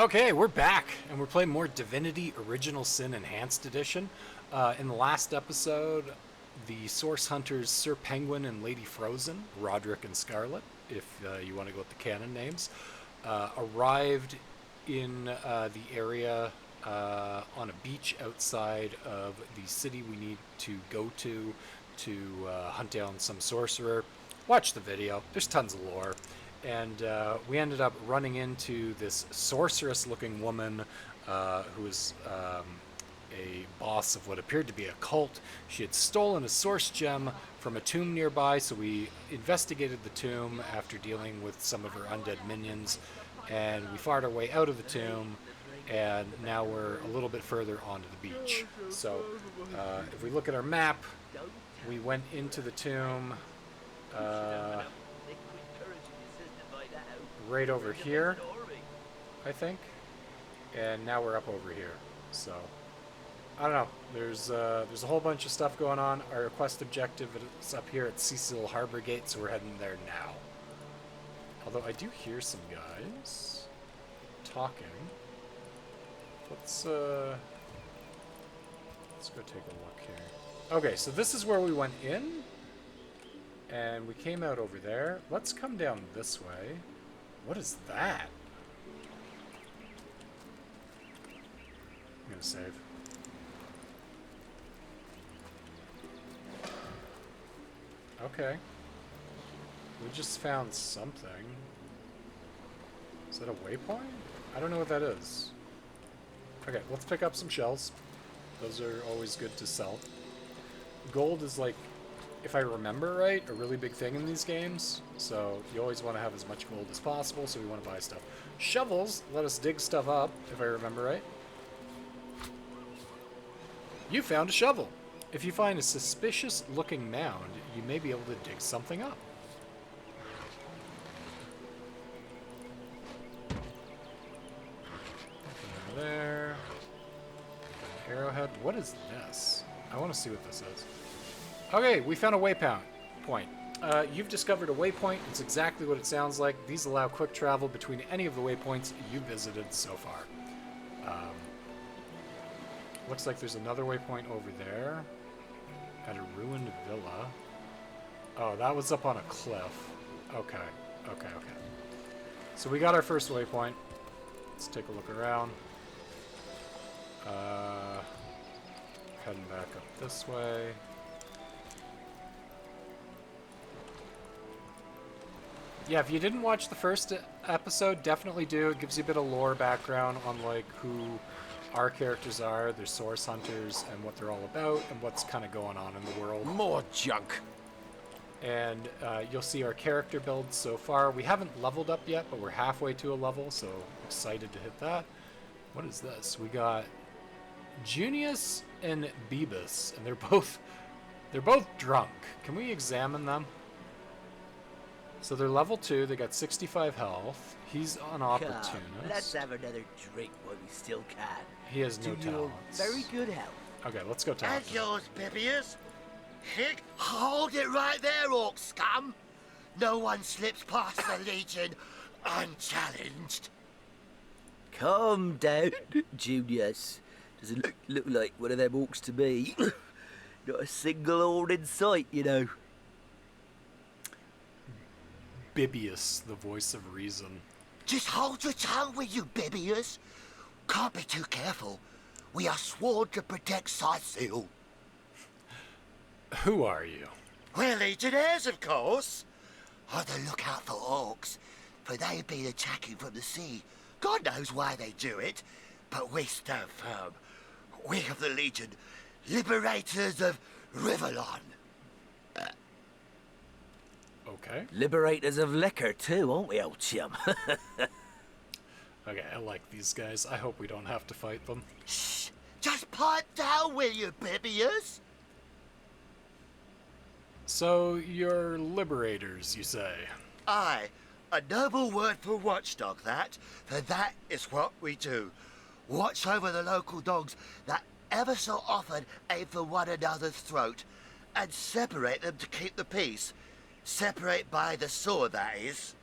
Okay, we're back, and we're playing more Divinity Original Sin Enhanced Edition. In the last episode, the Source Hunters Sir Penguin and Lady Frozen, Roderick and Scarlet, if you want to go with the canon names, arrived in the area on a beach outside of the city we need to go to hunt down some sorcerer. Watch the video, there's tons of lore. And we ended up running into this sorceress-looking woman who was a boss of what appeared to be a cult. She had stolen a source gem from a tomb nearby, so we investigated the tomb after dealing with some of her undead minions, and we fought our way out of the tomb, and now we're a little bit further onto the beach. So if we look at our map, we went into the tomb right over here, I think, and now we're up over here. So I don't know. There's a whole bunch of stuff going on. Our quest objective is up here at Cecil Harbor Gate, so we're heading there now. Although I do hear some guys talking. Let's go take a look here. Okay, so this is where we went in, and we came out over there. Let's come down this way. What is that? I'm gonna save. Okay. We just found something. Is that a waypoint? I don't know what that is. Okay, let's pick up some shells. Those are always good to sell. Gold is, like, if I remember right, a really big thing in these games. So you always want to have as much gold as possible, so we want to buy stuff. Shovels let us dig stuff up, if I remember right. You found a shovel. If you find a suspicious looking mound, you may be able to dig something up. Nothing over there. Arrowhead. What is this? I want to see what this is. Okay, we found a waypoint. You've discovered a waypoint. It's exactly what it sounds like. These allow quick travel between any of the waypoints you visited so far. Looks like there's another waypoint over there at a ruined villa. Oh, that was up on a cliff. Okay. So we got our first waypoint. Let's take a look around. Heading back up this way. Yeah, if you didn't watch the first episode, definitely do. It gives you a bit of lore background on, like, who our characters are, their source hunters, and what they're all about, and what's kind of going on in the world. More junk. And you'll see our character builds so far. We haven't leveled up yet, but we're halfway to a level, so excited to hit that. What is this? We got Junius and Beebus, and they're both drunk. Can we examine them? So they're level 2, they got 65 health. He's an opportunist. Come, let's have another drink while we still can. He has no talents. Very good health. Okay, let's go talk And to him. yours, Bibius. Hick, hold it right there, orc scum. No one slips past the Legion unchallenged. Calm down, Junius. Doesn't look like one of them orcs to me. Not a single ord in sight, you know. Bibius, the voice of reason. Just hold your tongue, will you, Bibius? Can't be too careful. We are sworn to protect Sicil. Who are you? We're legionnaires, of course. On the lookout for orcs, for they've been attacking from the sea. God knows why they do it, but we stand firm. We of the Legion, liberators of Riverlon. Okay. Liberators of liquor too, aren't we, old chum? Okay, I like these guys. I hope we don't have to fight them. Shh! Just pipe down, will you, Bibius? So, you're liberators, you say? Aye, a noble word for watchdog, that. For that is what we do. Watch over the local dogs that ever so often aim for one another's throat, and separate them to keep the peace. Separate by the sword, that is.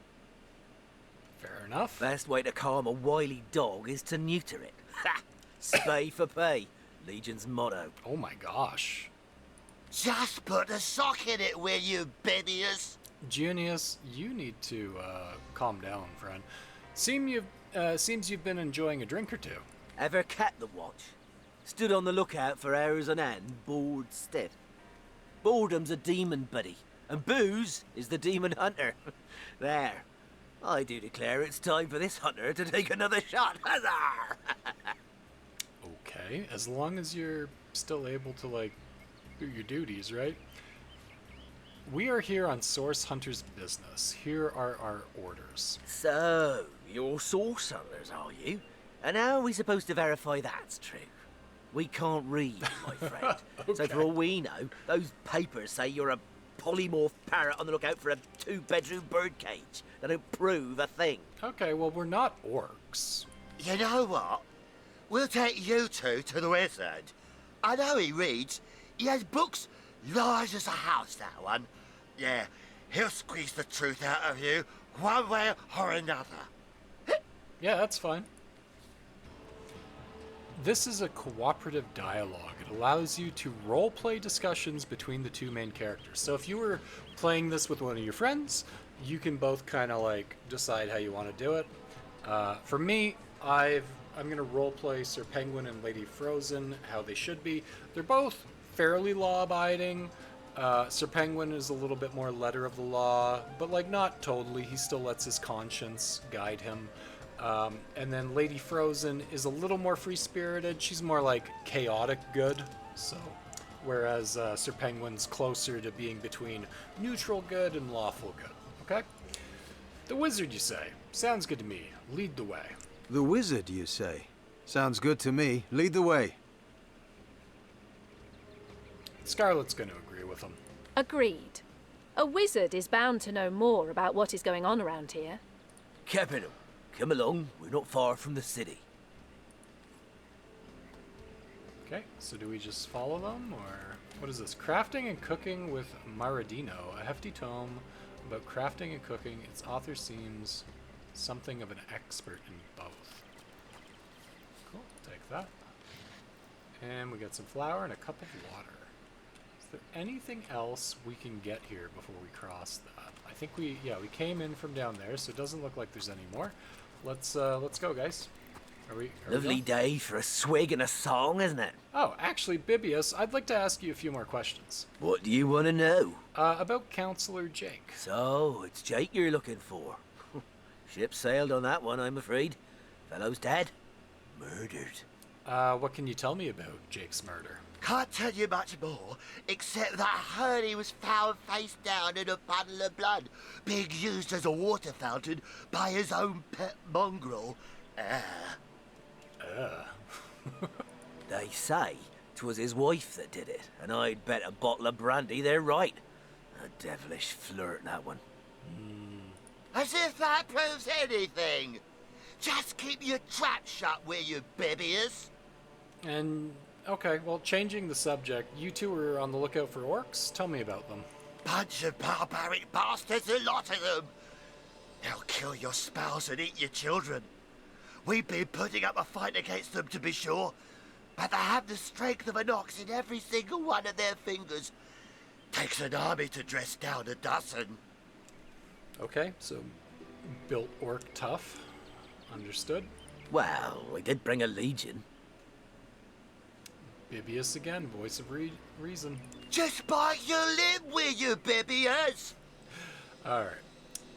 Fair enough. Best way to calm a wily dog is to neuter it. Ha! Spay for pay. Legion's motto. Oh my gosh. Just put a sock in it, will you, Bibius? Junius, you need to calm down, friend. Seems you've been enjoying a drink or two. Ever kept the watch? Stood on the lookout for hours on end, bored stiff. Boredom's a demon, buddy, and booze is the demon hunter. There. I do declare it's time for this hunter to take another shot. Huzzah! Okay, as long as you're still able to, like, do your duties, right? We are here on Source Hunter's business. Here are our orders. So, you're sorcerers, are you? And how are we supposed to verify that's true? We can't read, my friend. So Okay. for all we know, those papers say you're a polymorph parrot on the lookout for a 2-bedroom birdcage. They don't prove a thing. Okay, well, we're not orcs. You know what? We'll take you two to the wizard. I know he reads. He has books large as a house, that one. Yeah, he'll squeeze the truth out of you one way or another. Yeah, that's fine. This is a cooperative dialogue. It allows you to role-play discussions between the two main characters. So if you were playing this with one of your friends, you can both kind of like decide how you want to do it. For me, I'm going to role-play Sir Penguin and Lady Frozen how they should be. They're both fairly law-abiding. Sir Penguin is a little bit more letter of the law, but like not totally. He still lets his conscience guide him. And then Lady Frozen is a little more free-spirited. She's more like chaotic good. So, whereas Sir Penguin's closer to being between neutral good and lawful good. Okay? The wizard, you say? Sounds good to me. Lead the way. The wizard, you say? Sounds good to me. Lead the way. Scarlet's going to agree with him. Agreed. A wizard is bound to know more about what is going on around here. Capital. Come along, we're not far from the city. Okay, so do we just follow them, or what is this? Crafting and cooking with Maradino, a hefty tome about crafting and cooking. Its author seems something of an expert in both. Cool, take that. And we got some flour and a cup of water. Is there anything else we can get here before we cross that? I think we came in from down there, so it doesn't look like there's any more. Let's go, guys. Are we Lovely going? day for a swig and a song, isn't it? Oh, actually, Bibius, I'd like to ask you a few more questions. What do you want to know? About Counselor Jake. So, it's Jake you're looking for. Ship sailed on that one, I'm afraid. Fellow's dead. Murdered. What can you tell me about Jake's murder? Can't tell you much more, except that I heard he was found face down in a puddle of blood, being used as a water fountain by his own pet mongrel. They say 'twas his wife that did it, and I'd bet a bottle of brandy they're right. A devilish flirt, that one. As if that proves anything. Just keep your trap shut, will you, Bibius? And, okay, well, changing the subject, you two are on the lookout for orcs? Tell me about them. Bunch of barbaric bastards, a lot of them. They'll kill your spouse and eat your children. We've been putting up a fight against them, to be sure, but they have the strength of an ox in every single one of their fingers. Takes an army to dress down a dozen. Okay, so built orc tough. Understood. Well, we did bring a legion. Bibius again, voice of reason. Just bite your lip, will you, Bibius? Alright.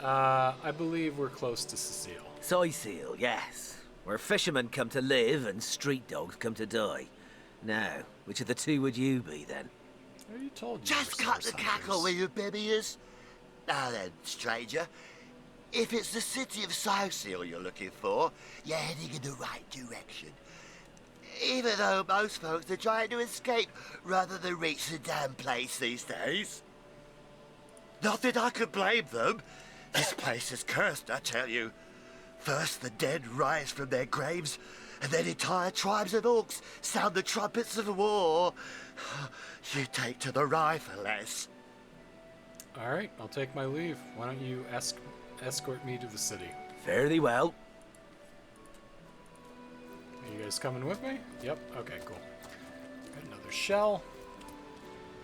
I believe we're close to Cecile. Soy seal, yes. Where fishermen come to live and street dogs come to die. Now, which of the two would you be, then? Well, you told you Just were cut the source cackle, hunters. will you, Bibius? Now then, stranger. If it's the city of Sicil you're looking for, you're heading in the right direction. Even though most folks are trying to escape rather than reach the damn place these days. Not that I could blame them. This place is cursed, I tell you. First the dead rise from their graves, and then entire tribes of orcs sound the trumpets of war. You take to the rye for less. Alright, I'll take my leave. Why don't you escort me to the city? Fairly well. Are you guys coming with me? Yep. Okay, cool. Got another shell.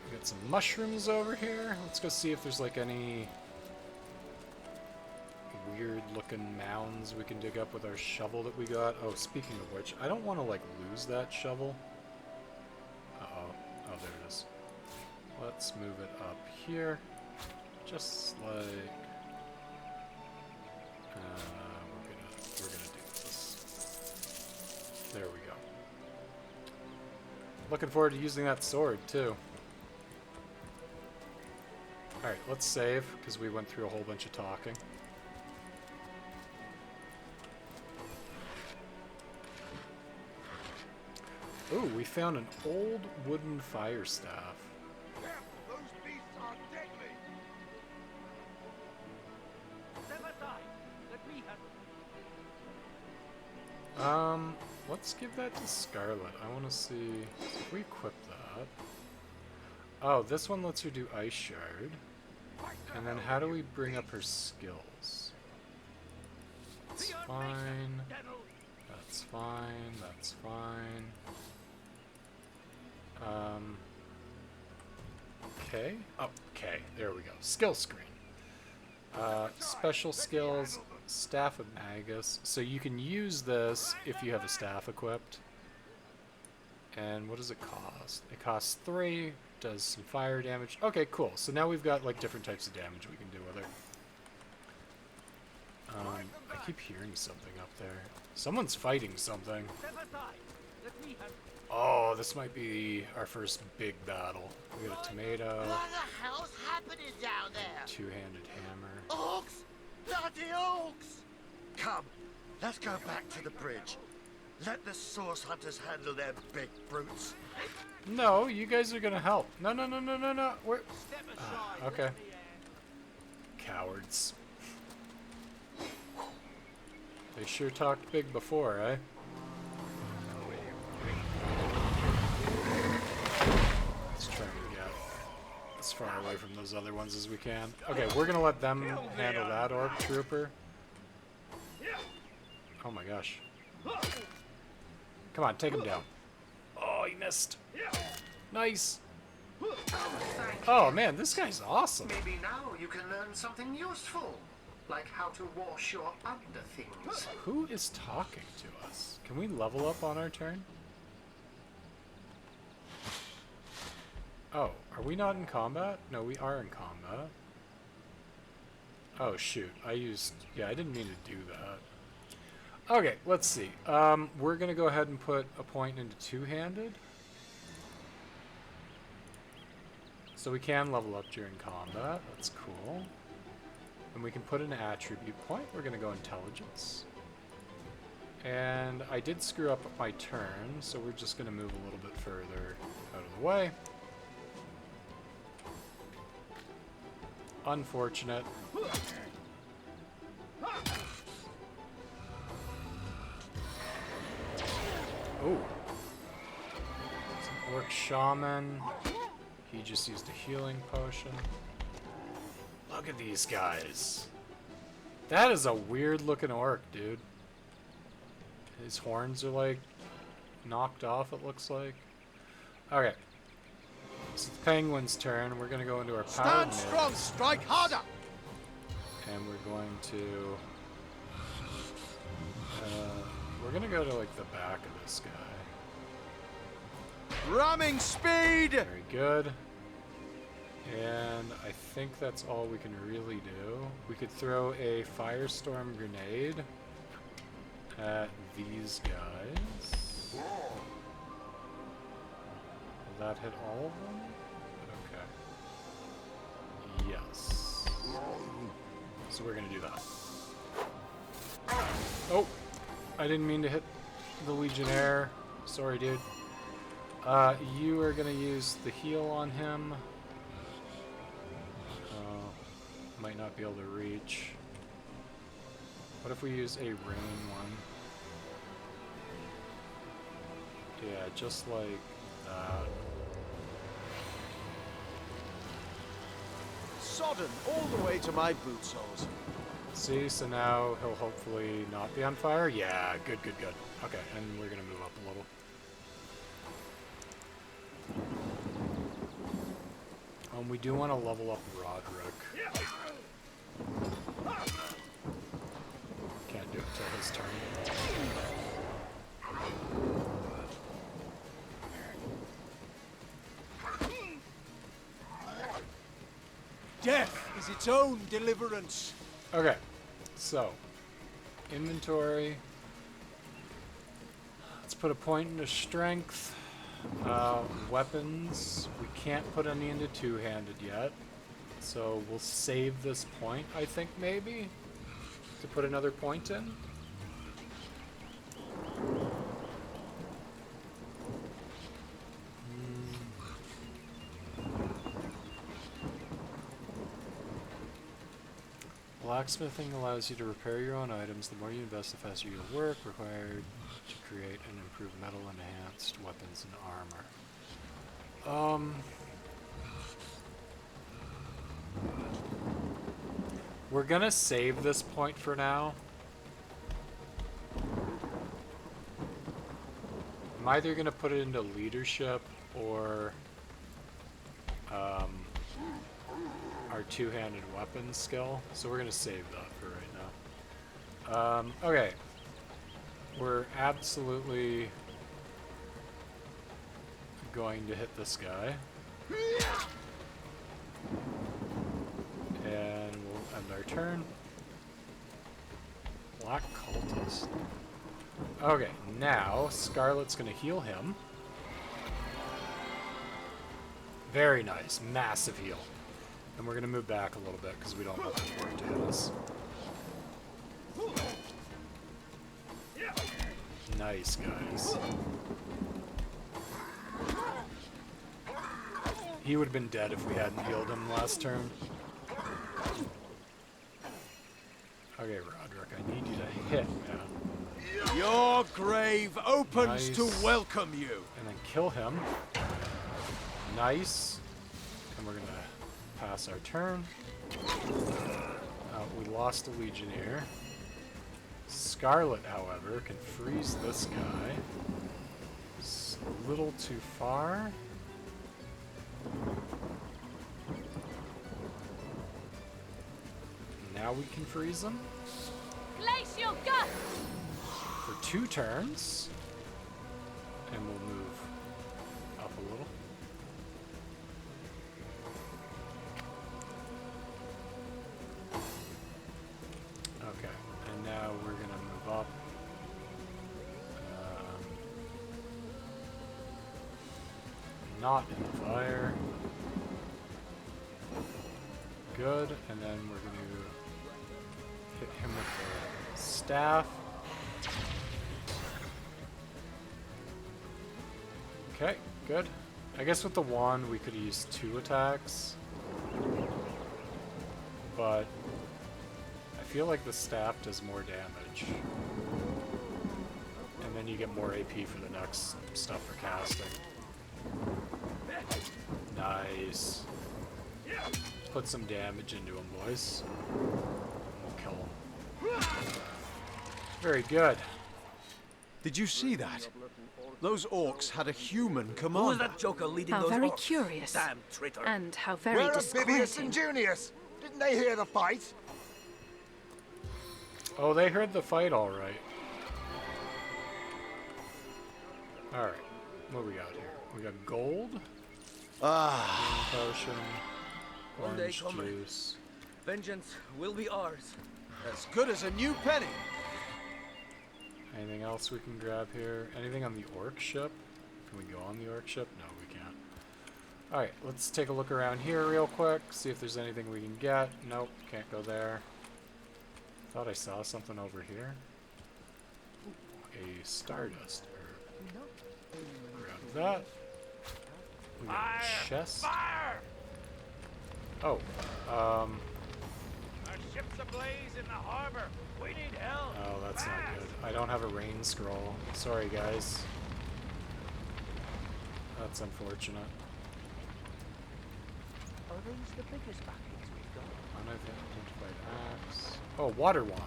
We got some mushrooms over here. Let's go see if there's like any weird looking mounds we can dig up with our shovel that we got. Oh, speaking of which, I don't want to like lose that shovel. Uh-oh. Oh, there it is. Let's move it up here. Just like we're gonna do this. There we go. Looking forward to using that sword too. Alright, let's save, because we went through a whole bunch of talking. Ooh, we found an old wooden fire staff. Careful, those beasts are deadly. Never die. Let me handle Let's give that to Scarlet. I want to see if we equip that. Oh, this one lets her do Ice Shard. And then how do we bring up her skills? That's fine. That's fine. That's fine. Okay. Oh, okay. There we go. Skill screen. Special skills. Staff of Magus. So you can use this if you have a staff equipped. And what does it cost? It costs 3. Does some fire damage. Okay, cool. So now we've got like different types of damage we can do with her. I keep hearing something up there. Someone's fighting something. Oh, this might be our first big battle. We got a tomato. What the hell's happening down there? Two-handed hammer. Orcs! Bloody orcs! Come, let's go back to the bridge. Let the source hunters handle their big brutes. No, you guys are gonna help. No, no, no, no, no, no. We're... okay. Cowards. They sure talked big before, eh? Let's try and get as far away from those other ones as we can. Okay, we're gonna let them handle that orc trooper. Oh my gosh. Come on, take him down. Oh, he missed. Nice. Oh man, this guy's awesome. Maybe now you can learn something useful, like how to wash your underthings. Who is talking to us? Can we level up on our turn? Oh, are we not in combat? No, we are in combat. Oh shoot, yeah, I didn't mean to do that. Okay, let's see. We're gonna go ahead and put a point into two-handed. So we can level up during combat, that's cool. And we can put an attribute point. We're gonna go intelligence. And I did screw up my turn, so we're just gonna move a little bit further out of the way. Unfortunate. Oh. It's an orc shaman. He just used a healing potion. Look at these guys. That is a weird looking orc, dude. His horns are like knocked off, it looks like. Okay. It's the penguin's turn. We're gonna go into our power Stand strong, strike harder! and we're going to we're gonna go to like the back of this guy. Ramming speed! Very good. And I think that's all we can really do. We could throw a firestorm grenade at these guys. Will that hit all of them? Okay. Yes. So we're gonna do that. Oh! I didn't mean to hit the Legionnaire. Sorry, dude. You are gonna use the heal on him. Might not be able to reach. What if we use a rain one? Yeah, just like that. Sodden all the way to my boot soles. See, so now he'll hopefully not be on fire. Yeah, good, good, good. Okay, and we're gonna move up a little. We do want to level up Roderick. Can't do it till his turn. Death is its own deliverance. Okay, so inventory. Let's put a point into strength. Weapons. We can't put any into two-handed yet, so we'll save this point. I think maybe to put another point in. Blacksmithing allows you to repair your own items. The more you invest, the faster you'll work. Required to create and improve metal enhanced weapons and armor. We're gonna save this point for now. I'm either gonna put it into leadership or our two-handed weapon skill, so we're gonna save that for right now. Okay, we're absolutely going to hit this guy, and we'll end our turn. Black cultist. Okay, now Scarlet's gonna heal him. Very nice, massive heal. And we're gonna move back a little bit because we don't want the orc to hit us. Nice, guys. He would have been dead if we hadn't healed him last turn. Okay, Roderick, I need you to hit, man. Your grave opens Nice. to welcome you. And then kill him. Nice. And we're gonna pass our turn. We lost a Legionnaire. Scarlet, however, can freeze this guy. It's a little too far. Now we can freeze him Glacial gust! for 2 turns. And we'll move up a little. Okay, and now we're gonna move up. Not in the fire. Good, and then we're gonna hit him with the staff. Okay, good. I guess with the wand we could have used 2 attacks. But I feel like the staff does more damage. And then you get more AP for the next stuff for casting. Nice. Put some damage into him, boys. We'll kill him. Very good. Did you see that? Those orcs had a human Who was commander. that joker leading How those very orcs? curious. Damn traitor. And how very Where are Bibius disquieting. and Junius? Didn't they hear the fight? Oh, they heard the fight all right. All right. What we got here? We got gold, Ah, healing potion, One day orange coming. juice. Vengeance will be ours. As good as a new penny. Anything else we can grab here? Anything on the orc ship? Can we go on the orc ship? No, we can't. Alright, let's take a look around here real quick, see if there's anything we can get. Nope, can't go there. Thought I saw something over here. Ooh, a stardust herb. Grab that. We got a chest. Oh, Our ship's ablaze in the harbor. We need help. oh, that's not good. I don't have a rain scroll. Sorry, guys. That's unfortunate. Are these the biggest backings we've got? Unidentified axe. Oh, water wand.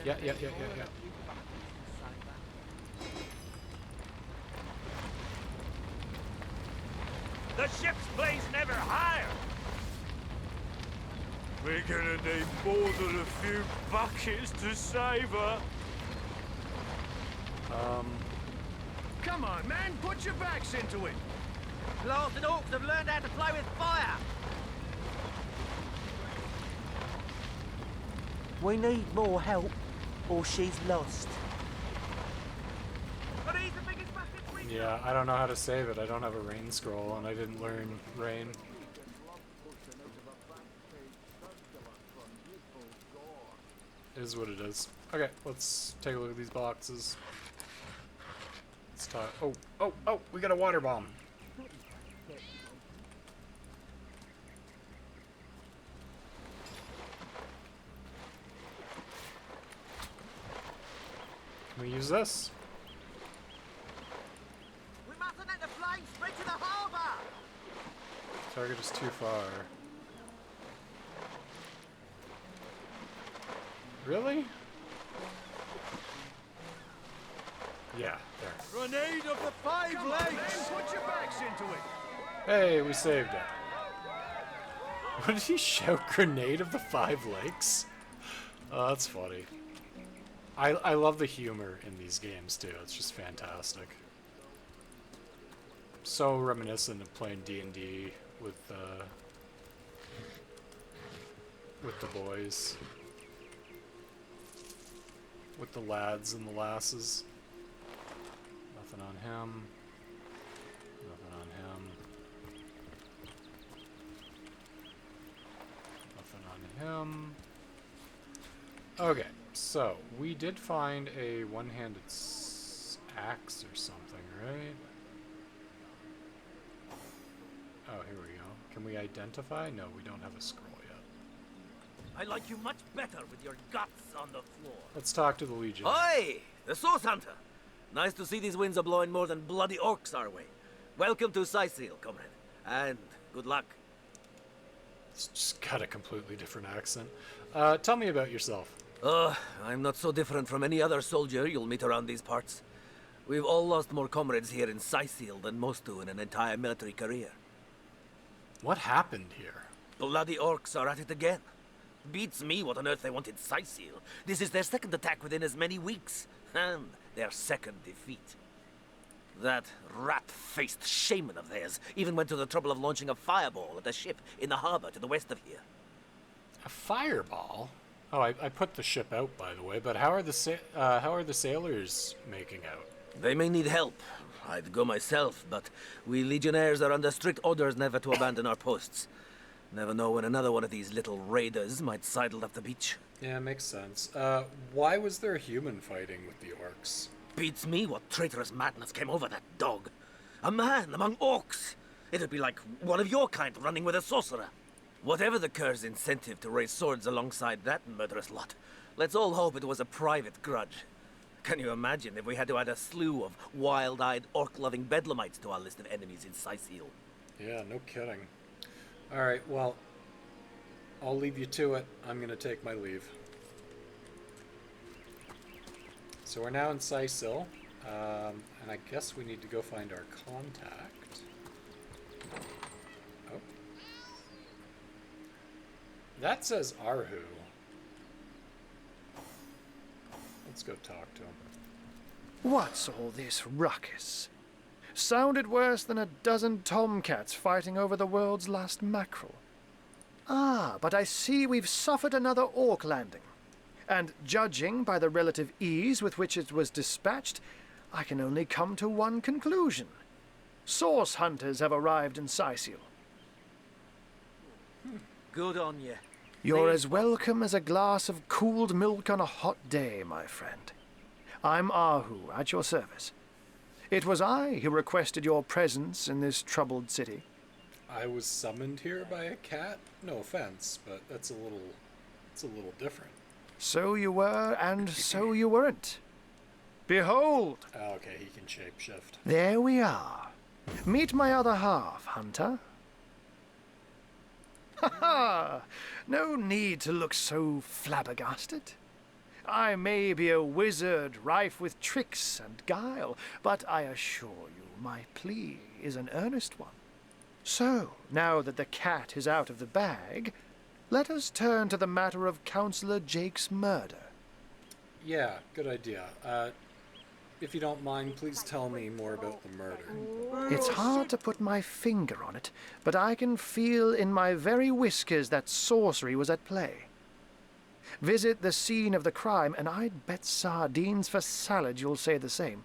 Yeah. The ship's blaze never higher. We're gonna need more than a few buckets to save her. Come on, man, put your backs into it. Blasted orcs have learned how to play with fire. We need more help, or she's lost. Yeah, I don't know how to save it. I don't have a rain scroll, and I didn't learn rain. It is what it is. Okay, let's take a look at these boxes. Let's talk. Oh, we got a water bomb. Can we use this? We mustn't let the flames spread to the harbour. Target is too far. Really? Yeah, there. Grenade of the 5 legs! Man, put your backs into it. Hey, we saved it. What did he shout? Grenade of the 5 lakes? Oh, that's funny. I love the humor in these games too. It's just fantastic. So reminiscent of playing D&D with the boys. With the lads and the lasses. Nothing on him. Nothing on him. Nothing on him. Okay, so we did find a one-handed axe or something, right? Oh, here we go. Can we identify? No, we don't have a scroll yet. I like you much better with your guts on the floor. Let's talk to the Legion. Oi! The Source Hunter! Nice to see these winds are blowing more than bloody orcs our way. Welcome to Sicil, comrade. And good luck. It's just got a completely different accent. Tell me about yourself. I'm not so different from any other soldier you'll meet around these parts. We've all lost more comrades here in Sicil than most do in an entire military career. What happened here? Bloody orcs are at it again. Beats me what on earth they want in Sicil. This is their second attack within as many weeks, and their second defeat. That rat-faced shaman of theirs even went to the trouble of launching a fireball at a ship in the harbor to the west of here. A fireball? Oh, I put the ship out, by the way. But how are the sailors making out? They may need help. I'd go myself, but we legionnaires are under strict orders never to abandon our posts. Never know when another one of these little raiders might sidle up the beach. Yeah, makes sense. Why was there a human fighting with the orcs? Beats me what traitorous madness came over that dog. A man among orcs. It'd be like one of your kind running with a sorcerer. Whatever the cur's incentive to raise swords alongside that murderous lot, let's all hope it was a private grudge. Can you imagine if we had to add a slew of wild-eyed, orc-loving bedlamites to our list of enemies in Sicil? Yeah, no kidding. Alright, well, I'll leave you to it. I'm gonna take my leave. So we're now in Sicil, and I guess we need to go find our contact. Oh. That says Arhu. Let's go talk to him. What's all this ruckus? Sounded worse than a dozen tomcats fighting over the world's last mackerel. Ah, but I see we've suffered another orc landing. And judging by the relative ease with which it was dispatched, I can only come to one conclusion. Source hunters have arrived in Sicil. Good on you. You're as welcome as a glass of cooled milk on a hot day, my friend. I'm Arhu, at your service. It was I who requested your presence in this troubled city. I was summoned here by a cat? No offense, but it's a little different. So you were, and so you weren't. Behold! Oh, okay, he can shapeshift. There we are. Meet my other half, Hunter. Ha ha! No need to look so flabbergasted. I may be a wizard rife with tricks and guile, but I assure you my plea is an earnest one. So, now that the cat is out of the bag, let us turn to the matter of Councillor Jake's murder. Yeah, good idea. If you don't mind, please tell me more about the murder. It's hard to put my finger on it, but I can feel in my very whiskers that sorcery was at play. Visit the scene of the crime, and I'd bet sardines for salad you'll say the same.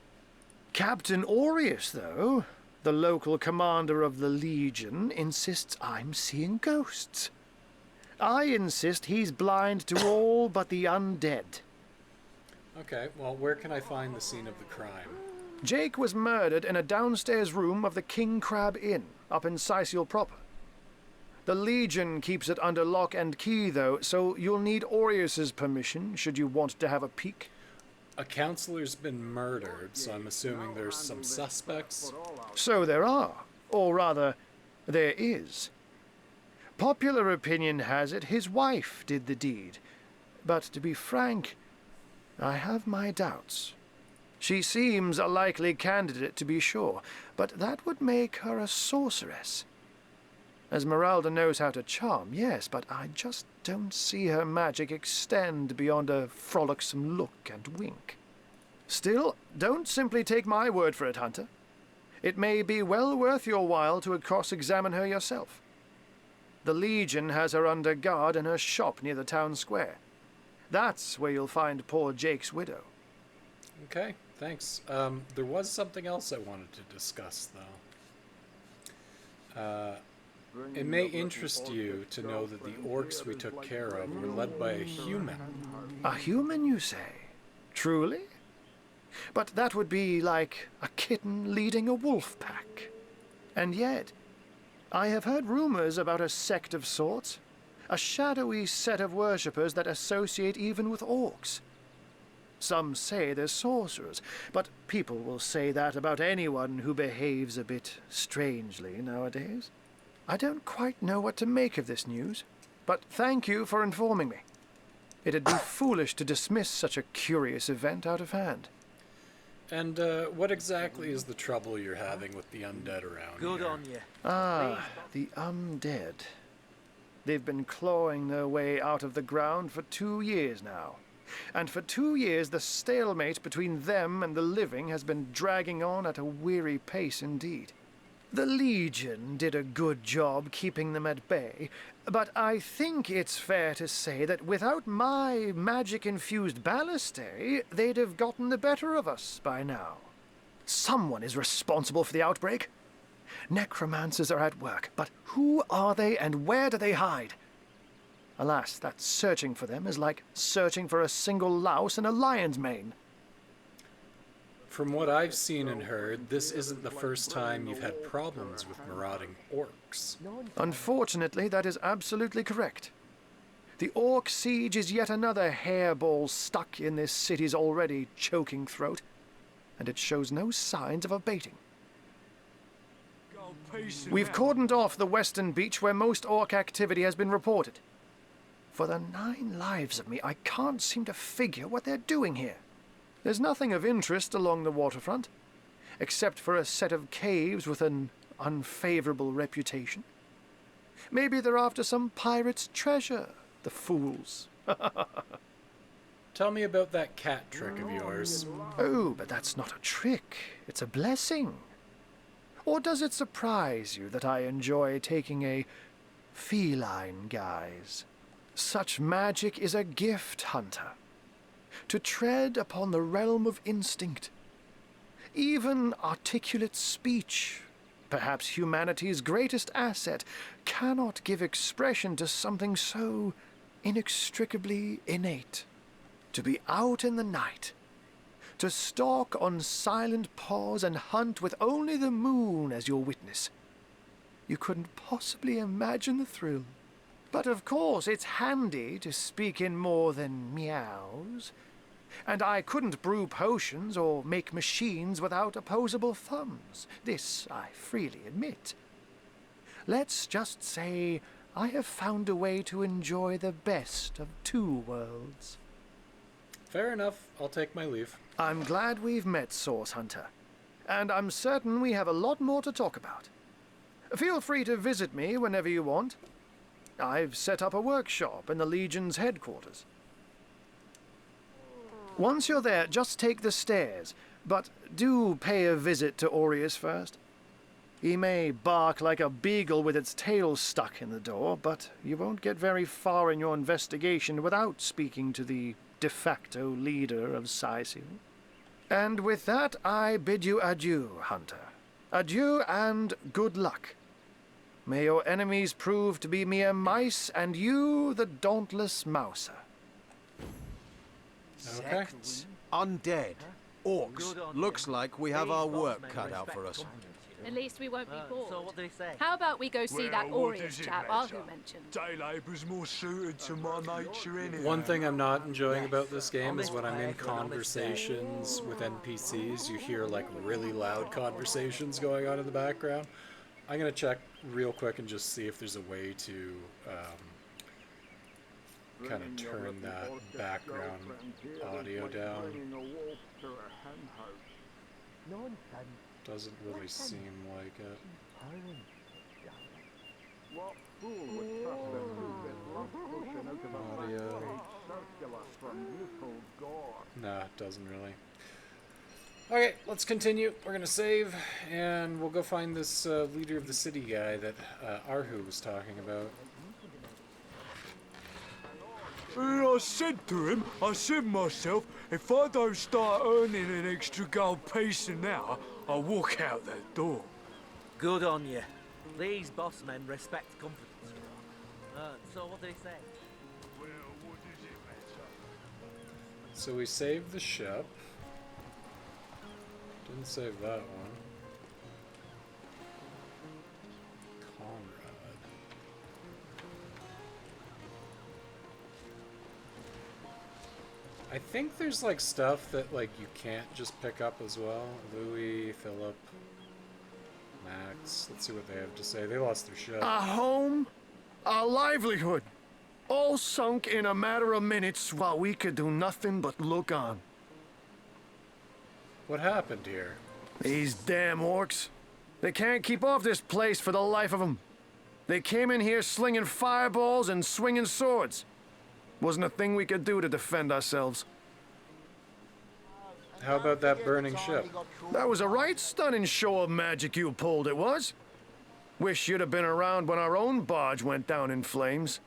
Captain Aureus, though, the local commander of the Legion, insists I'm seeing ghosts. I insist he's blind to all but the undead. Okay, well, where can I find the scene of the crime? Jake was murdered in a downstairs room of the King Crab Inn, up in Sicil proper. The Legion keeps it under lock and key, though, so you'll need Aureus's permission should you want to have a peek. A counselor's been murdered, so I'm assuming there's some suspects? So there are, or rather, there is. Popular opinion has it his wife did the deed, but to be frank, I have my doubts. She seems a likely candidate, to be sure, but that would make her a sorceress. Esmeralda knows how to charm, yes, but I just don't see her magic extend beyond a frolicsome look and wink. Still, don't simply take my word for it, Hunter. It may be well worth your while to cross-examine her yourself. The Legion has her under guard in her shop near the town square. That's where you'll find poor Jake's widow. Okay, thanks. There was something else I wanted to discuss, though. It may interest you to know that the orcs we took care of were led by a human. A human, you say? Truly? But that would be like a kitten leading a wolf pack. And yet, I have heard rumors about a sect of sorts, a shadowy set of worshippers that associate even with orcs. Some say they're sorcerers, but people will say that about anyone who behaves a bit strangely nowadays. I don't quite know what to make of this news, but thank you for informing me. It'd be foolish to dismiss such a curious event out of hand. And what exactly is the trouble you're having with the undead around Good here? on you. Ah, the undead. They've been clawing their way out of the ground for 2 years now. And for 2 years the stalemate between them and the living has been dragging on at a weary pace indeed. The Legion did a good job keeping them at bay, but I think it's fair to say that without my magic-infused ballistae, they'd have gotten the better of us by now. Someone is responsible for the outbreak. Necromancers are at work, but who are they and where do they hide? Alas, that searching for them is like searching for a single louse in a lion's mane. From what I've seen and heard, this isn't the first time you've had problems with marauding orcs. Unfortunately, that is absolutely correct. The orc siege is yet another hairball stuck in this city's already choking throat, and it shows no signs of abating. We've cordoned off the western beach where most orc activity has been reported. For the 9 lives of me, I can't seem to figure what they're doing here. There's nothing of interest along the waterfront, except for a set of caves with an unfavorable reputation. Maybe they're after some pirate's treasure, the fools. Tell me about that cat trick of yours. Oh, but that's not a trick. It's a blessing. Or does it surprise you that I enjoy taking a feline guise? Such magic is a gift, Hunter. To tread upon the realm of instinct. Even articulate speech, perhaps humanity's greatest asset, cannot give expression to something so inextricably innate. To be out in the night, to stalk on silent paws and hunt with only the moon as your witness. You couldn't possibly imagine the thrill. But of course it's handy to speak in more than meows. And I couldn't brew potions or make machines without opposable thumbs. This I freely admit. Let's just say I have found a way to enjoy the best of two worlds. Fair enough. I'll take my leave. I'm glad we've met, Source Hunter. And I'm certain we have a lot more to talk about. Feel free to visit me whenever you want. I've set up a workshop in the Legion's headquarters. Once you're there, just take the stairs, but do pay a visit to Aureus first. He may bark like a beagle with its tail stuck in the door, but you won't get very far in your investigation without speaking to the de facto leader of Sicil. And with that, I bid you adieu, Hunter. Adieu and good luck. May your enemies prove to be mere mice, and you the dauntless mouser. Okay. Undead. Orcs. Looks like we have our work cut out for us. At least we won't be bored. So what do they say? How about we go see that Aureus chap Arhu mentioned? Day labour's more suited to my nature anyhow. One thing I'm not enjoying about this game is when I'm in conversations with NPCs, you hear like really loud conversations going on in the background. I'm gonna check real quick and just see if there's a way to kind of turn that background audio down. Doesn't really seem like it. Audio. Nah, it doesn't really. Okay, let's continue. We're gonna save, and we'll go find this leader of the city guy that Arhu was talking about. I said to him, I said myself, if I don't start earning an extra gold piece an hour, I'll walk out that door. Good on you. These boss men respect confidence. So what do they say? Well, what does it matter? So we saved the ship. Didn't save that one. Conrad. I think there's like stuff that like you can't just pick up as well. Louis, Philip, Max. Let's see what they have to say. They lost their ship. A home, a livelihood, all sunk in a matter of minutes while we could do nothing but look on. What happened here? These damn orcs. They can't keep off this place for the life of them. They came in here slinging fireballs and swinging swords. Wasn't a thing we could do to defend ourselves. How about that burning ship? That was a right stunning show of magic you pulled, it was. Wish you'd have been around when our own barge went down in flames.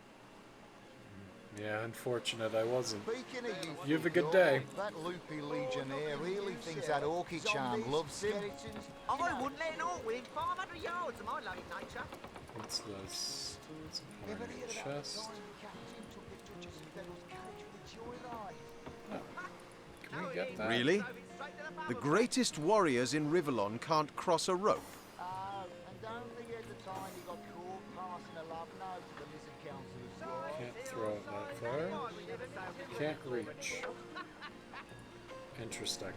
Yeah, unfortunate I wasn't. Speaking of You have a good day. That loopy legionnaire really thinks that orky charm loves him. I wouldn't let an orc within 500 yards of my loaded nature. What's this? It's a horny chest. Can we get that? Really? The greatest warriors in Rivellon can't cross a rope. And don't forget the time you got caught passing a love note to the missing council as well. Can't throw it that far. Can't reach. Interesting.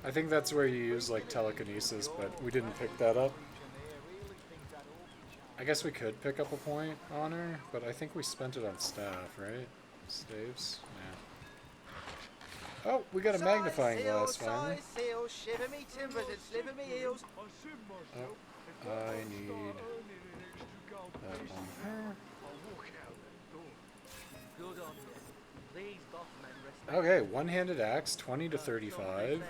I think that's where you use like telekinesis, but we didn't pick that up. I guess we could pick up a point on her, but I think we spent it on staff, right? Staves? Yeah. Oh, we got a magnifying glass finally. Oh, I need that on her. Okay, one-handed axe, 20 to 35.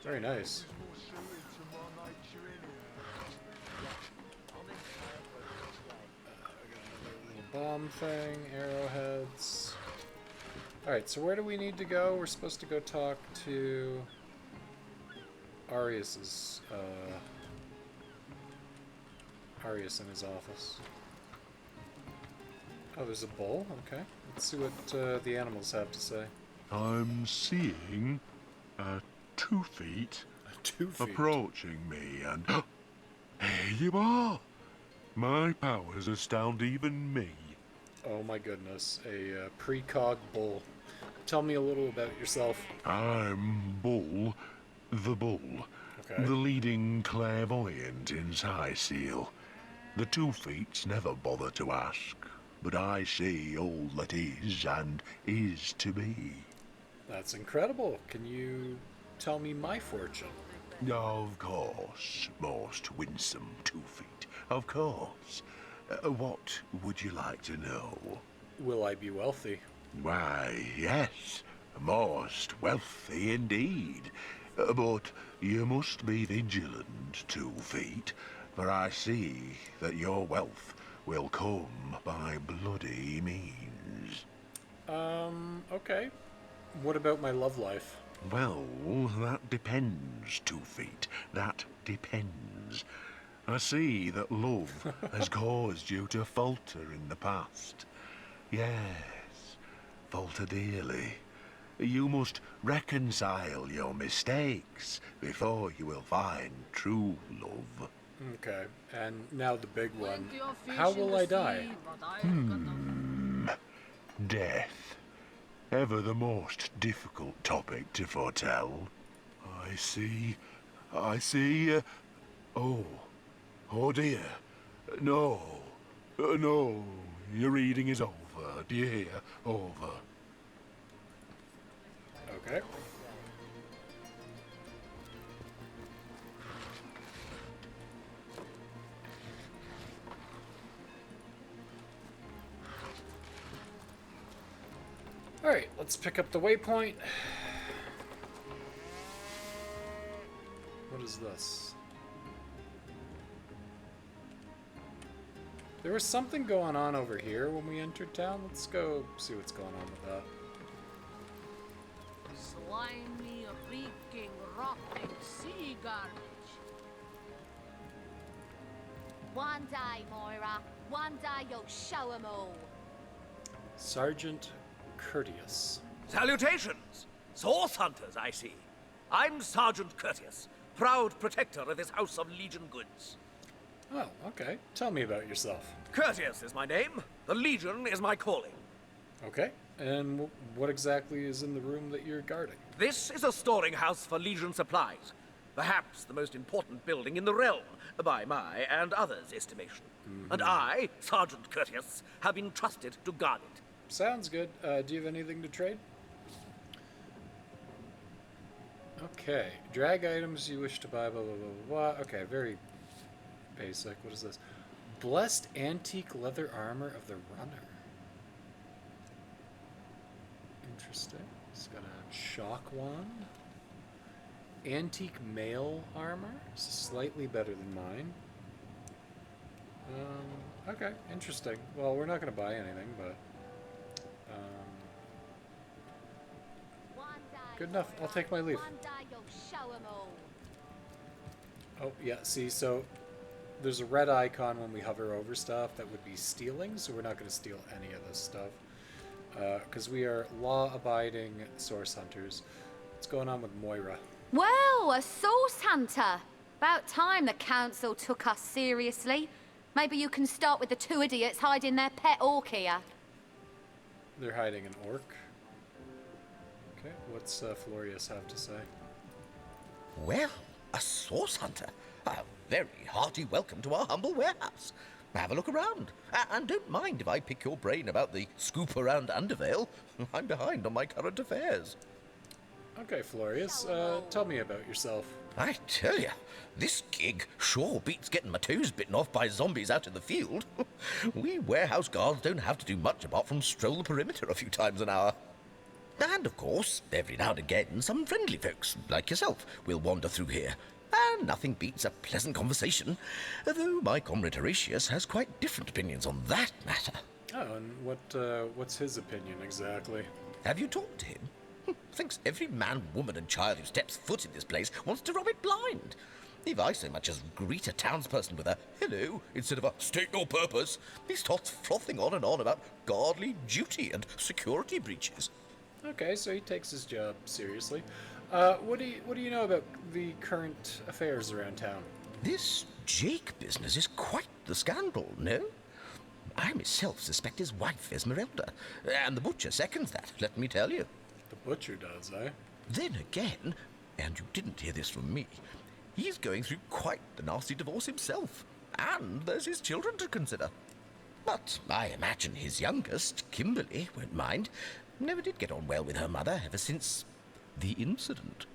Very nice. Bomb thing, arrowheads. Alright, so where do we need to go? We're supposed to go talk to Arius's, Arius in his office. Oh, there's a bull? Okay. Let's see what the animals have to say. I'm seeing 2 feet 2 feet approaching me, and here you are. My powers astound even me. Oh my goodness, a precog bull. Tell me a little about yourself. I'm Bull, the Bull, Okay. the leading clairvoyant in Sicil. The 2 feets never bother to ask, but I see all that is and is to be. That's incredible. Can you tell me my fortune? Of course, most winsome 2 feet. Of course. What would you like to know? Will I be wealthy? Why, yes, most wealthy indeed. But you must be vigilant, 2 feet, for I see that your wealth will come by bloody means. Okay. What about my love life? Well, that depends, 2 feet. That depends. I see that love has caused you to falter in the past. Yes, falter dearly. You must reconcile your mistakes before you will find true love. Okay, and now the big one. How will I die? Death. Ever the most difficult topic to foretell. I see. Oh dear. No. No. Your reading is over. Do you hear? Over. Okay. Alright, let's pick up the waypoint. What is this? There was something going on over here when we entered town. Let's go see what's going on with that. Slimy, reeking, rotting sea garbage. One day, Moira. One day you'll show 'em all. Sergeant Courteous. Salutations! Source hunters, I see. I'm Sergeant Courteous, proud protector of this house of Legion goods. Oh, okay. Tell me about yourself. Courteous is my name. The Legion is my calling. Okay. And what exactly is in the room that you're guarding? This is a storing house for Legion supplies. Perhaps the most important building in the realm, by my and others' estimation. And I, Sergeant Courteous, have been trusted to guard it. Sounds good. Do you have anything to trade? Okay. Drag items you wish to buy, blah, blah, blah, blah, blah. Okay, very basic. What is this? Blessed antique leather armor of the runner. Interesting. It's got a shock wand. Antique mail armor. Slightly better than mine. Okay, interesting. Well, we're not going to buy anything, but... good enough. I'll take my leave. Oh, yeah, see, so there's a red icon when we hover over stuff that would be stealing, so we're not going to steal any of this stuff. Because we are law-abiding source hunters. What's going on with Moira? Well, a source hunter. About time the council took us seriously. Maybe you can start with the 2 idiots hiding their pet orc here. They're hiding an orc. Okay, what's Florius have to say? Well, a source hunter. A very hearty welcome to our humble warehouse. Have a look around. And don't mind if I pick your brain about the scoop around Undervale. I'm behind on my current affairs. Okay, Florius, tell me about yourself. I tell you, this gig sure beats getting my toes bitten off by zombies out in the field. We warehouse guards don't have to do much apart from stroll the perimeter a few times an hour. And, of course, every now and again, some friendly folks, like yourself, will wander through here. And nothing beats a pleasant conversation, though my comrade Horatius has quite different opinions on that matter. Oh, and what's his opinion exactly? Have you talked to him? Thinks every man, woman, and child who steps foot in this place wants to rob it blind. If I so much as greet a townsperson with a hello instead of a state your purpose, he starts frothing on and on about guardly duty and security breaches. Okay, so he takes his job seriously. What do you know about the current affairs around town? This Jake business is quite the scandal, no? I myself suspect his wife, Esmeralda, and the butcher seconds that, let me tell you. The butcher does, eh? Then again, and you didn't hear this from me, he's going through quite the nasty divorce himself. And there's his children to consider. But I imagine his youngest, Kimberly, won't mind. Never did get on well with her mother ever since the incident.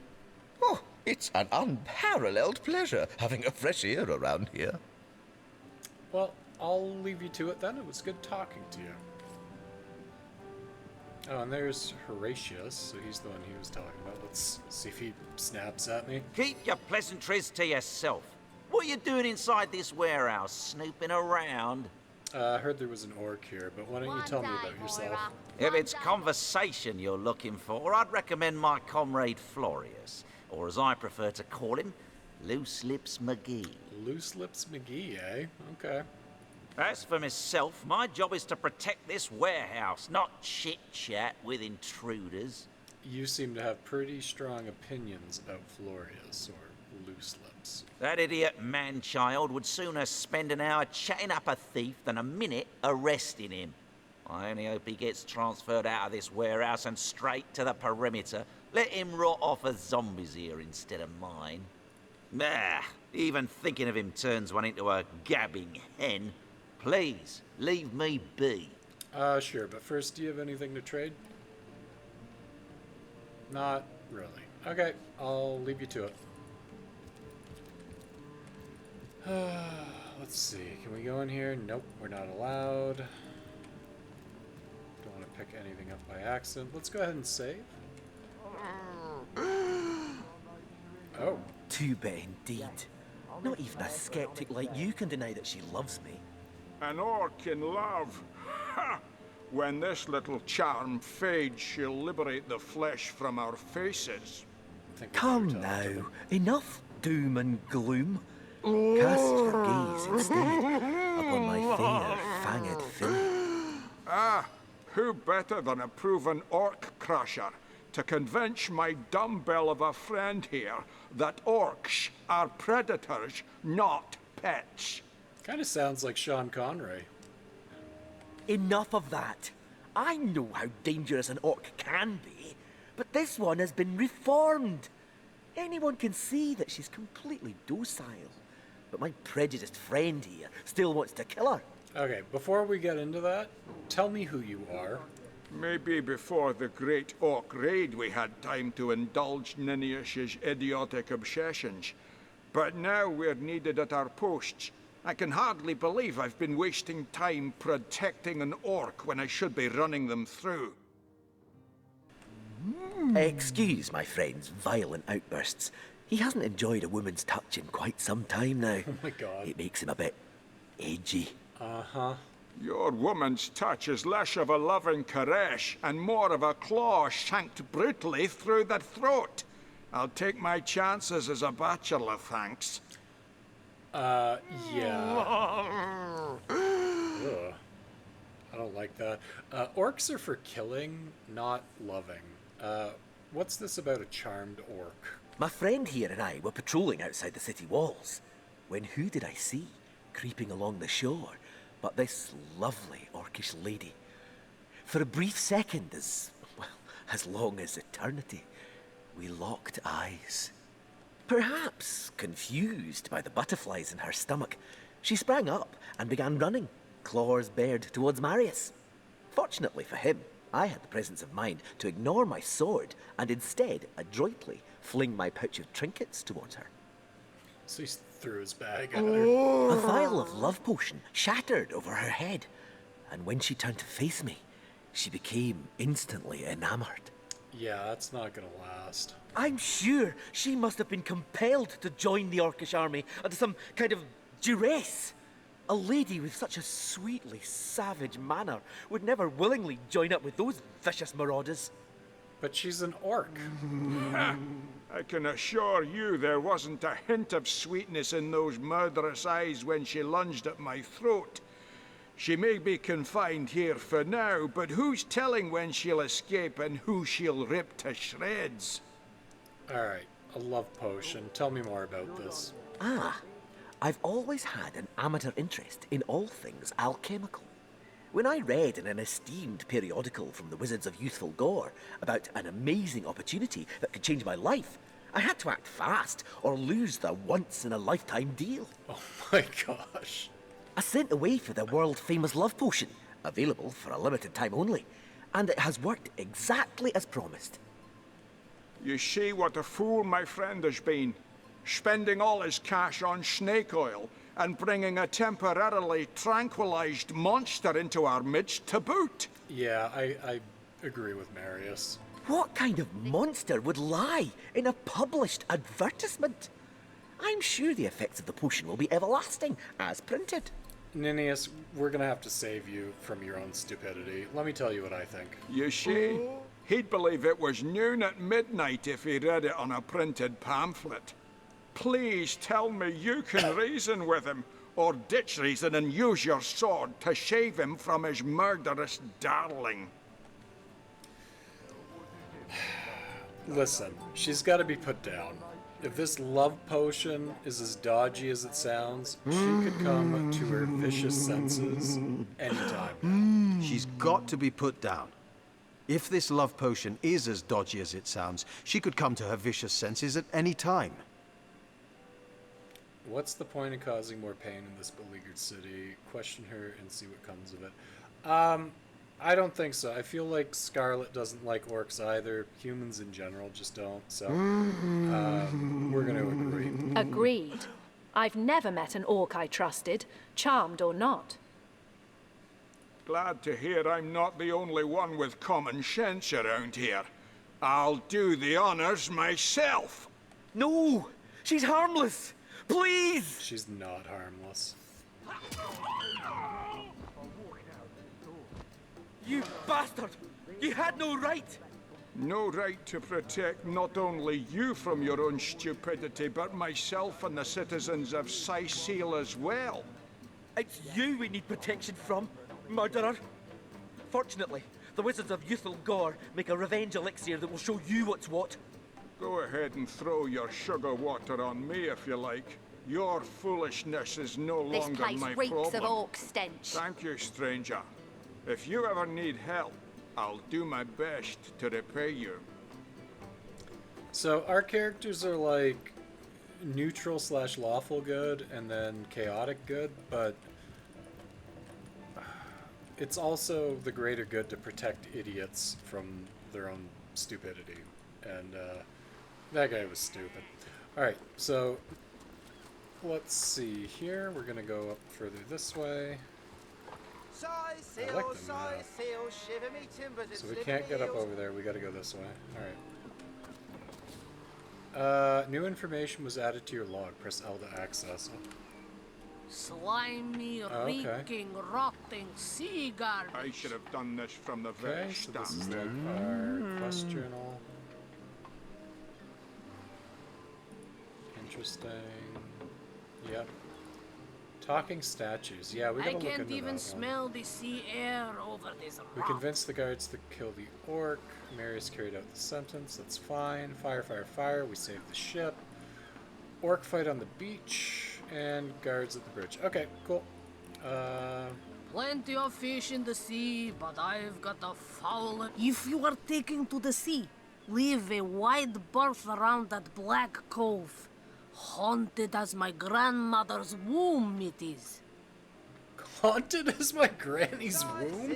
Oh, it's an unparalleled pleasure having a fresh ear around here. Well, I'll leave you to it then. It was good talking to you. Oh, and there's Horatius, so he's the one he was talking about. Let's see if he snaps at me. Keep your pleasantries to yourself. What are you doing inside this warehouse, snooping around? I heard there was an orc here, but why don't you tell me about yourself? If it's conversation you're looking for, I'd recommend my comrade Florius, or as I prefer to call him, Loose Lips McGee. Loose Lips McGee, eh? Okay. As for myself, my job is to protect this warehouse, not chit-chat with intruders. You seem to have pretty strong opinions about Florius, or Loose Lips. That idiot man-child would sooner spend an hour chatting up a thief than a minute arresting him. I only hope he gets transferred out of this warehouse and straight to the perimeter. Let him rot off as zombies here instead of mine. Ah, even thinking of him turns one into a gabbing hen. Please, leave me be. Sure, but first, do you have anything to trade? Not really. Okay, I'll leave you to it. Let's see, can we go in here? Nope, we're not allowed. Don't want to pick anything up by accident. Let's go ahead and save. Oh. Too bad indeed. Not even a skeptic like you can deny that she loves me. An orc in love? Ha! When this little charm fades, she'll liberate the flesh from our faces. Come now, enough doom and gloom. Cast your gaze instead upon my fair, fanged filly. Ah, who better than a proven orc crusher to convince my dumbbell of a friend here that orcs are predators, not pets? Kind of sounds like Sean Connery. Enough of that. I know how dangerous an orc can be, but this one has been reformed. Anyone can see that she's completely docile. But my prejudiced friend here still wants to kill her. Okay, before we get into that, tell me who you are. Maybe before the great orc raid we had time to indulge Ninius's idiotic obsessions. But now we're needed at our posts. I can hardly believe I've been wasting time protecting an orc when I should be running them through. Excuse my friend's violent outbursts. He hasn't enjoyed a woman's touch in quite some time now. Oh my god. It makes him a bit edgy. Uh-huh. Your woman's touch is less of a loving caress and more of a claw shanked brutally through the throat. I'll take my chances as a bachelor, thanks. Yeah. Ugh. I don't like that. Orcs are for killing, not loving. What's this about a charmed orc? My friend here and I were patrolling outside the city walls, when who did I see creeping along the shore but this lovely orcish lady? For a brief second, as long as eternity, we locked eyes. Perhaps confused by the butterflies in her stomach, she sprang up and began running, claws bared towards Marius. Fortunately for him, I had the presence of mind to ignore my sword and instead adroitly fling my pouch of trinkets towards her. So he threw his bag at her. A vial of love potion shattered over her head, and when she turned to face me, she became instantly enamored. Yeah, that's not gonna last. I'm sure she must have been compelled to join the Orcish army under some kind of duress. A lady with such a sweetly savage manner would never willingly join up with those vicious marauders. But she's an orc. I can assure you there wasn't a hint of sweetness in those murderous eyes when she lunged at my throat. She may be confined here for now, but who's telling when she'll escape and who she'll rip to shreds? Alright, a love potion. Tell me more about this. I've always had an amateur interest in all things alchemical. When I read in an esteemed periodical from the Wizards of Youthful Gore about an amazing opportunity that could change my life, I had to act fast or lose the once-in-a-lifetime deal. Oh my gosh. I sent away for the world-famous love potion, available for a limited time only, and it has worked exactly as promised. You see what a fool my friend has been, spending all his cash on snake oil and bringing a temporarily tranquilized monster into our midst to boot. Yeah, I agree with Marius. What kind of monster would lie in a published advertisement? I'm sure the effects of the potion will be everlasting, as printed. Ninius, we're gonna have to save you from your own stupidity. Let me tell you what I think. You see, he'd believe it was noon at midnight if he read it on a printed pamphlet. Please tell me you can reason with him, or ditch reason and use your sword to shave him from his murderous darling. Listen, she's got to be put down. If this love potion is as dodgy as it sounds, she could come to her vicious senses anytime. She's got to be put down. If this love potion is as dodgy as it sounds, she could come to her vicious senses at any time. What's the point of causing more pain in this beleaguered city? Question her and see what comes of it. I don't think so. I feel like Scarlet doesn't like orcs either. Humans in general just don't. So we're going to agree. Agreed. I've never met an orc I trusted, charmed or not. Glad to hear I'm not the only one with common sense around here. I'll do the honors myself. No! She's harmless! Please! She's not harmless. You bastard! You had no right! No right to protect not only you from your own stupidity, but myself and the citizens of Sicil as well. It's you we need protection from, murderer. Fortunately, the wizards of Youthful Gore make a revenge elixir that will show you what's what. Go ahead and throw your sugar water on me if you like. Your foolishness is no This longer place my reeks problem. of orc stench. Thank you, stranger. If you ever need help, I'll do my best to repay you. So our characters are like neutral / lawful good and then chaotic good, but it's also the greater good to protect idiots from their own stupidity. And that guy was stupid. Alright, so let's see here. We're gonna go up further this way. I like the map. So we can't get up over there. We gotta go this way. Alright. New information was added to your log. Press L to access it. Slimy, okay. reeking, rotting sea garbage. I should have done this from the Okay, very so start. this is like our quest journal. Interesting. Yep. Talking statues. Yeah, we gotta I look into can't even that one. smell the sea air over this We rock. convinced the guards to kill the orc. Marius carried out the sentence. That's fine. Fire, fire, fire. We saved the ship. Orc fight on the beach. And guards at the bridge. Okay, cool. Plenty of fish in the sea, but I've got a foul... If you are taking to the sea, leave a wide berth around that black cove. Haunted as my grandmother's womb it is. Haunted as my granny's womb?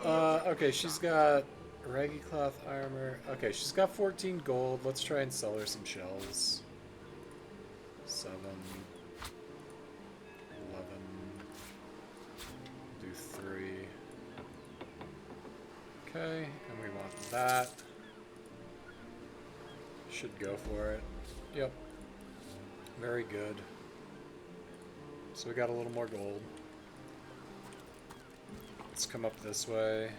Okay, she's got raggy cloth armor. Okay, she's got 14 gold. Let's try and sell her some shells. 7, 11, do 3. Okay, and we want that. Should go for it. Yep. Very good. So we got a little more gold. Let's come up this way.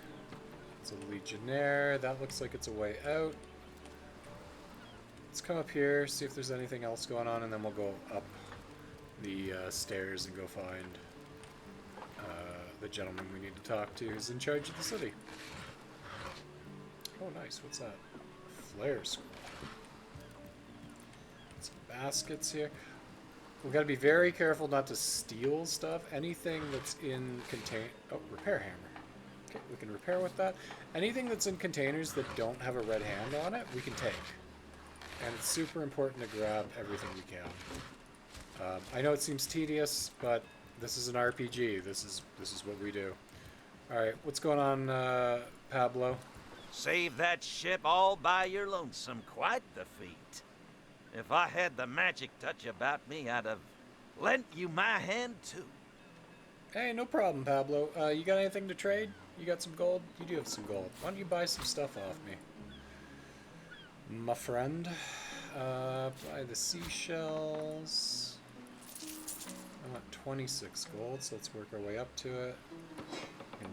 It's a legionnaire. That looks like it's a way out. Let's come up here, see if there's anything else going on, and then we'll go up the stairs and go find the gentleman we need to talk to who's in charge of the city. Oh, nice. What's that? Flare scroll. Some baskets here. We've got to be very careful not to steal stuff. Anything that's in contain... Oh, repair hammer. Okay, we can repair with that. Anything that's in containers that don't have a red hand on it, we can take. And it's super important to grab everything we can. I know it seems tedious, but this is an RPG. This is what we do. All right, what's going on, Pablo? Save that ship all by your lonesome. Quite the feat. If I had the magic touch about me, I'd have lent you my hand too. Hey, no problem, Pablo. You got anything to trade? You got some gold? You do have some gold. Why don't you buy some stuff off me? My friend. Buy the seashells. I want 26 gold, so let's work our way up to it. And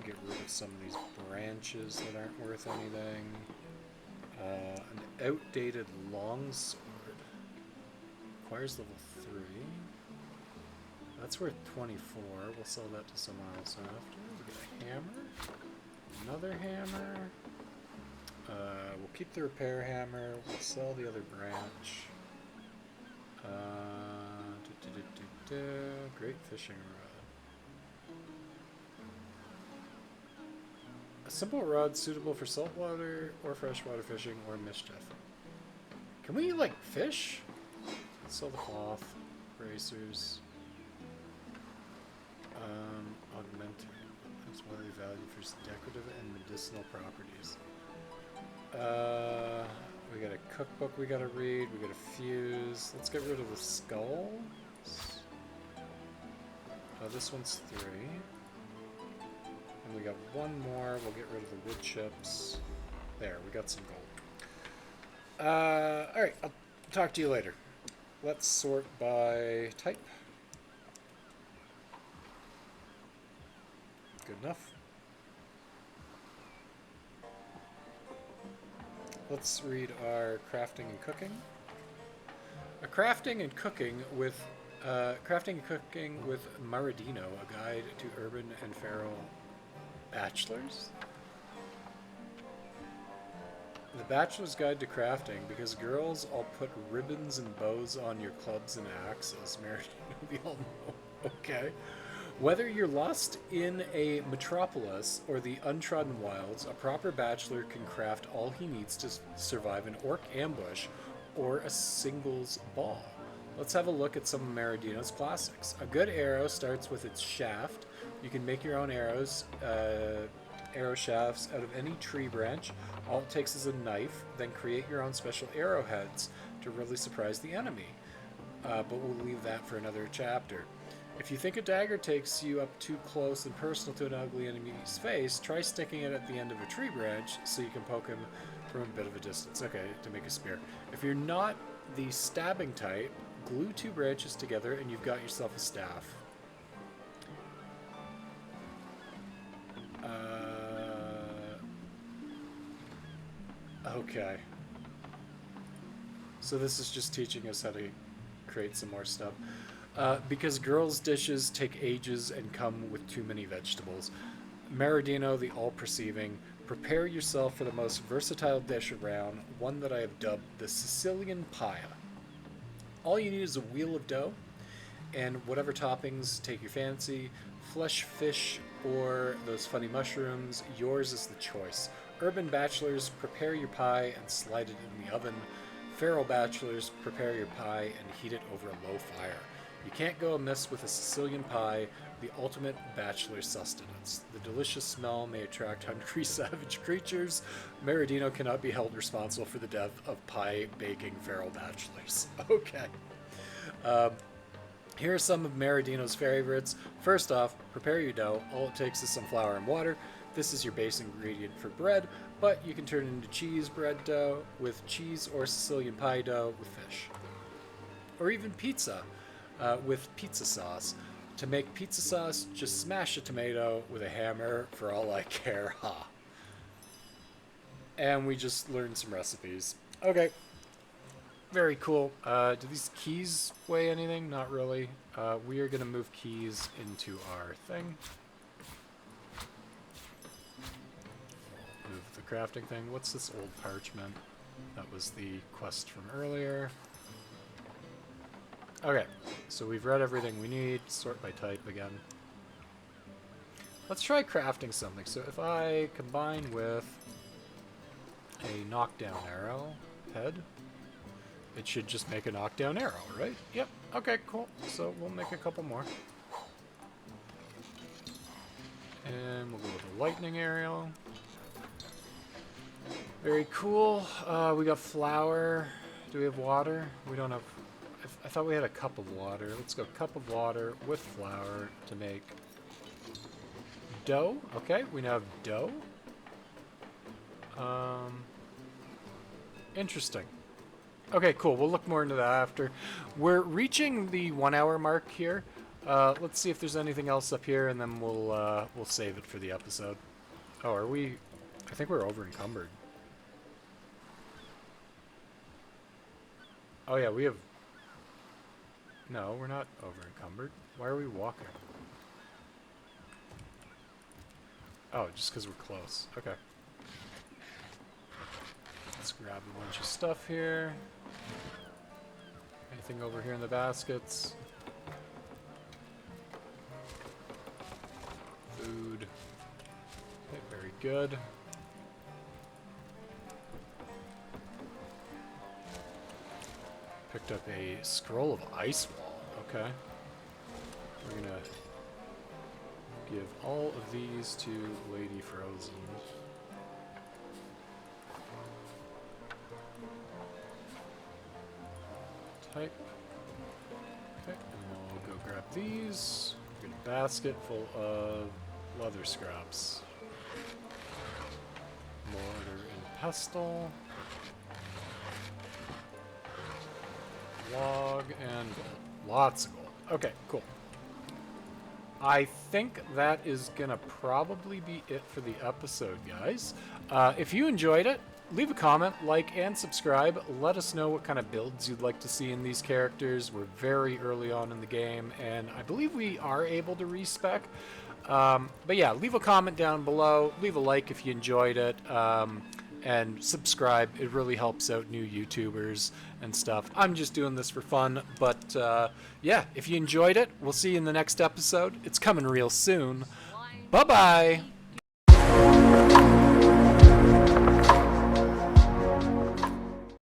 get rid of some of these branches that aren't worth anything. An outdated longsword. Requires level 3. That's worth 24. We'll sell that to someone else after. We get a hammer. Another hammer. We'll keep the repair hammer. We'll sell the other branch. Great fishing rod. A simple rod suitable for saltwater or freshwater fishing or mischief. Can we, like, fish? Let's sell the cloth. Bracers. Augmented. That's widely valued for its decorative and medicinal properties. We got a cookbook we gotta read. We got a fuse. Let's get rid of the skulls. This one's 3. And we got one more. We'll get rid of the wood chips. There, we got some gold. Alright, I'll talk to you later. Let's sort by type. Good enough. Let's read our crafting and cooking. Crafting and cooking with Maradino, a guide to urban and feral bachelors. The Bachelor's Guide to Crafting, because girls all put ribbons and bows on your clubs and axes. Maradino, we all know. Okay. Whether you're lost in a metropolis or the untrodden wilds, a proper bachelor can craft all he needs to survive an orc ambush or a singles ball. Let's have a look at some of Maradino's classics. A good arrow starts with its shaft. You can make your own arrows, arrow shafts out of any tree branch. All it takes is a knife, then create your own special arrowheads to really surprise the enemy. But we'll leave that for another chapter. If you think a dagger takes you up too close and personal to an ugly enemy's face, try sticking it at the end of a tree branch so you can poke him from a bit of a distance. Okay, to make a spear. If you're not the stabbing type, glue 2 branches together and you've got yourself a staff. Okay. So this is just teaching us how to create some more stuff. Because girls' dishes take ages and come with too many vegetables. Maradino, the all-perceiving, prepare yourself for the most versatile dish around, one that I have dubbed the Sicilian paella. All you need is a wheel of dough, and whatever toppings take your fancy, flesh, fish, or those funny mushrooms, yours is the choice. Urban bachelors, prepare your pie and slide it in the oven. Feral bachelors, prepare your pie and heat it over a low fire. You can't go amiss with a Sicilian pie, the ultimate bachelor sustenance. The delicious smell may attract hungry, savage creatures. Maradino cannot be held responsible for the death of pie-baking feral bachelors. Okay. Here are some of Maradino's favorites. First off, prepare your dough. All it takes is some flour and water. This is your base ingredient for bread, but you can turn it into cheese bread dough with cheese or Sicilian pie dough with fish. Or even pizza with pizza sauce. To make pizza sauce, just smash a tomato with a hammer for all I care. Ha. And we just learned some recipes. Okay. Very cool. Do these keys weigh anything? Not really. We are going to move keys into our thing. Move the crafting thing. What's this old parchment? That was the quest from earlier. Okay, so we've read everything we need. Sort by type again. Let's try crafting something. So if I combine with a knockdown arrow head, it should just make a knockdown arrow, right? Yep. Okay, cool. So we'll make a couple more. And we'll go with a lightning arrow. Very cool. We got flour. Do we have water? We don't have... I thought we had a cup of water. Let's go cup of water with flour to make dough. Okay, we now have dough. Interesting. Okay, cool. We'll look more into that after. We're reaching the 1 hour mark here. Let's see if there's anything else up here, and then we'll save it for the episode. Oh, are we... I think we're over encumbered. Oh yeah, we have... No, we're not over encumbered. Why are we walking? Oh, just because we're close. Okay. Let's grab a bunch of stuff here. Anything over here in the baskets? Food. Okay, very good. Picked up a scroll of ice wall. Okay. We're gonna give all of these to Lady Frozen. Type. Okay, and we'll go grab these. Get a basket full of leather scraps. Mortar and pestle. Log and gold. Lots of gold. Okay, cool. I think that is gonna probably be it for the episode, guys. If you enjoyed it, leave a comment, like, and subscribe. Let us know what kind of builds you'd like to see in these characters. We're very early on in the game, and I believe we are able to respec. But yeah, leave a comment down below. Leave a like if you enjoyed it. And subscribe. It really helps out new YouTubers and stuff. I'm just doing this for fun. But yeah, if you enjoyed it, we'll see you in the next episode. It's coming real soon. Bye-bye.